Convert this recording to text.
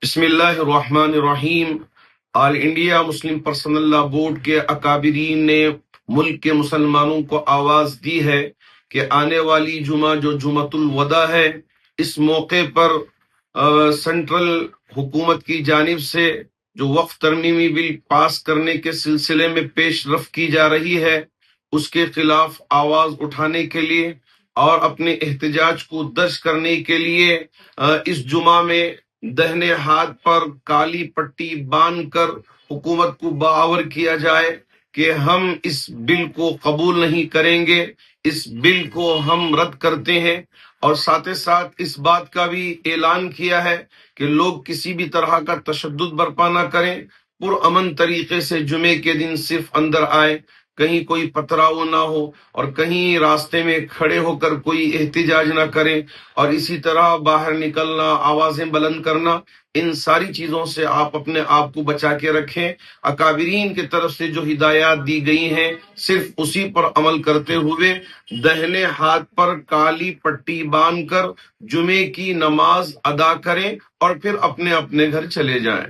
بسم اللہ الرحمن الرحیم۔ آل انڈیا مسلم پرسنل لا بورڈ کے اکابرین نے ملک کے مسلمانوں کو آواز دی ہے کہ آنے والی جمعہ جو جمعۃ الوداع ہے، اس موقع پر سینٹرل حکومت کی جانب سے جو وقف ترمیمی بل پاس کرنے کے سلسلے میں پیش رفت کی جا رہی ہے، اس کے خلاف آواز اٹھانے کے لیے اور اپنے احتجاج کو درج کرنے کے لیے اس جمعہ میں دہنے ہاتھ پر کالی پٹی باندھ کر حکومت کو باور کیا جائے کہ ہم اس بل کو قبول نہیں کریں گے، اس بل کو ہم رد کرتے ہیں، اور ساتھ ساتھ اس بات کا بھی اعلان کیا ہے کہ لوگ کسی بھی طرح کا تشدد برپا نہ کریں، پرامن طریقے سے جمعے کے دن صرف اندر آئے، کہیں کوئی پتھراؤ نہ ہو اور کہیں راستے میں کھڑے ہو کر کوئی احتجاج نہ کرے، اور اسی طرح باہر نکلنا، آوازیں بلند کرنا، ان ساری چیزوں سے آپ اپنے آپ کو بچا کے رکھیں۔ اکابرین کی طرف سے جو ہدایات دی گئی ہیں، صرف اسی پر عمل کرتے ہوئے دہنے ہاتھ پر کالی پٹی باندھ کر جمعے کی نماز ادا کریں اور پھر اپنے اپنے گھر چلے جائیں۔